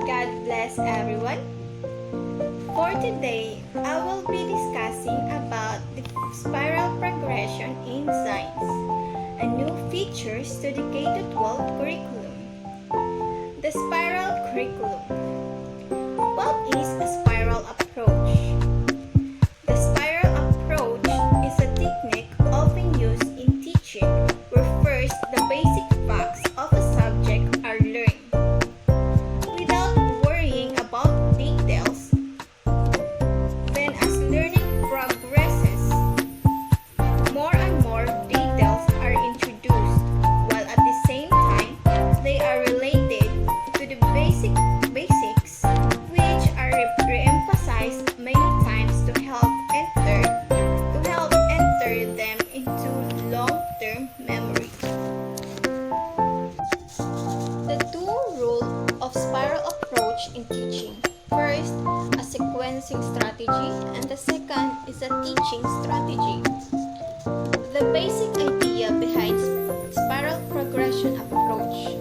God bless everyone. For today, I will be discussing about the spiral progression in science, a new features to the K-12 curriculum. The spiral curriculum. What is a spiral approach? The spiral approach is a technique often used in teaching where first the basic facts of a subject are learned without worrying about details. Then as learning progresses, more and more details are introduced while at the same time they are related to the basics which are re-emphasized many times to help enter them into long-term memory. The two rules of spiral approach in teaching. First, a sequencing strategy, and the second is a teaching strategy. The basic idea behind spiral progression approach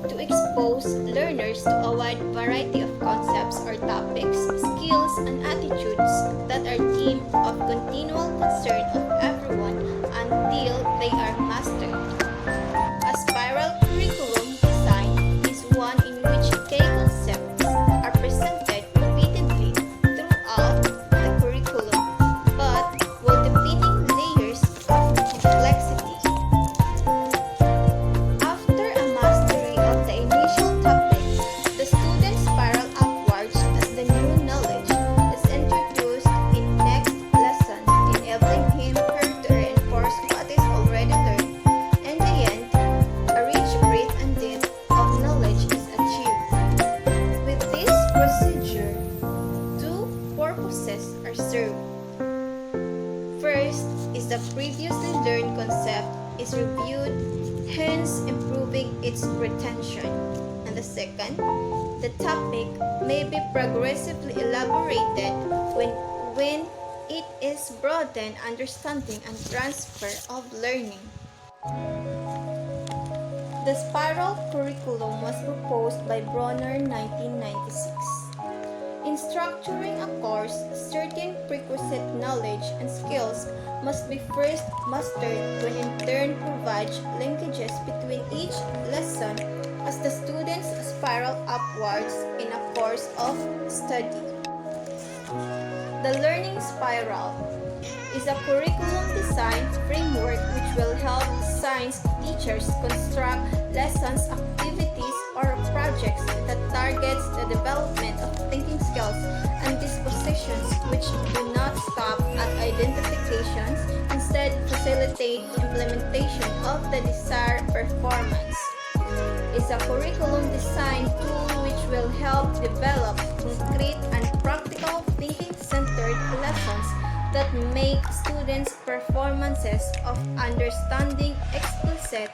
to expose learners to a wide variety of concepts or topics, skills, and attitudes that are deemed of continual concern of everyone until they are mastered. A spiral curriculum design is one in which key concepts are presented repeatedly throughout the curriculum, but while depleting layers of complexity. After a mastery of the initial topic, the student spiral upwards as the new knowledge is introduced in next lesson, enabling him/her to reinforce what is already learned. In the end, a rich breadth and depth of knowledge is achieved. With this procedure, two purposes are served. First is the previously learned concept is reviewed, hence improving its retention. And the second, the topic may be progressively elaborated when it is broadened understanding and transfer of learning. The spiral curriculum was proposed by Bronner 1996. In structuring a course, certain prerequisite knowledge and skills must be first mastered to in turn provide linkages between each lesson as the students spiral upwards in a course of study. The learning spiral is a curriculum design framework which will help science teachers construct lessons, activities, or projects that targets the development of thinking skills and dispositions which do not stop at identifications, instead facilitate implementation of the desired performance. Is a curriculum design tool which will help develop concrete and practical thinking-centered lessons that make students' performances of understanding explicit.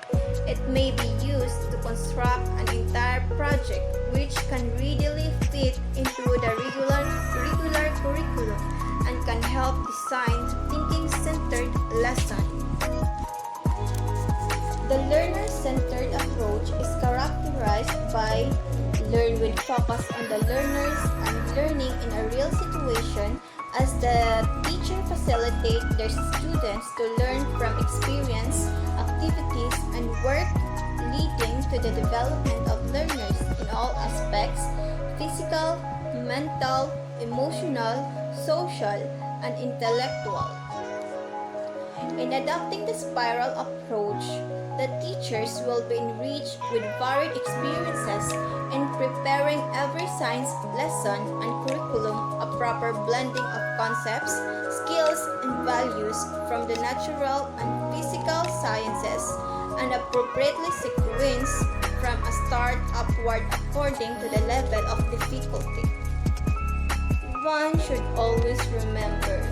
It may be used to construct an entire project which can readily fit into the regular curriculum and can help design thinking-centered lesson. The learner-centered approach is characterized by learn with focus on the learners and learning in a real situation as the teacher facilitates their students to learn from experience, activities, and work, leading to the development of learners in all aspects: physical, mental, emotional, social, and intellectual. In adopting the spiral approach, the teachers will be enriched with varied experiences in preparing every science lesson and curriculum, a proper blending of concepts, skills, and values from the natural and physical sciences, and appropriately sequenced from a start upward according to the level of difficulty. One should always remember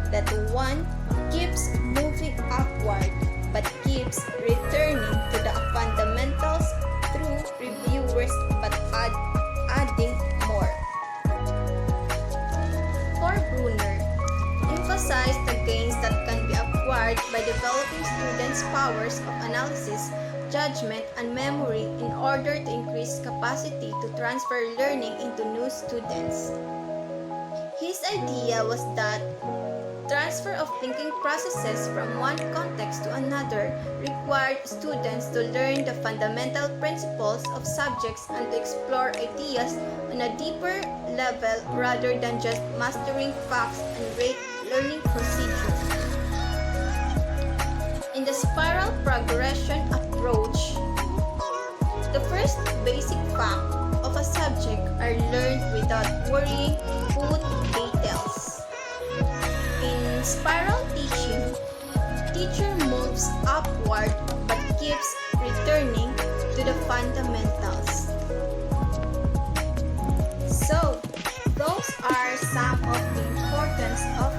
that one keeps moving upward but keeps returning to the fundamentals through reviewers but adding more. For Brunner, emphasize the gains that can be acquired by developing students' powers of analysis judgment, and memory in order to increase capacity to transfer learning into new students. His idea was that transfer of thinking processes from one context to another required students to learn the fundamental principles of subjects and to explore ideas on a deeper level rather than just mastering facts and learning procedures. In the spiral progression approach, the first basic fact of a subject are learned without worrying about details. In spiral teaching, teacher moves upward but keeps returning to the fundamentals. So, those are some of the importance of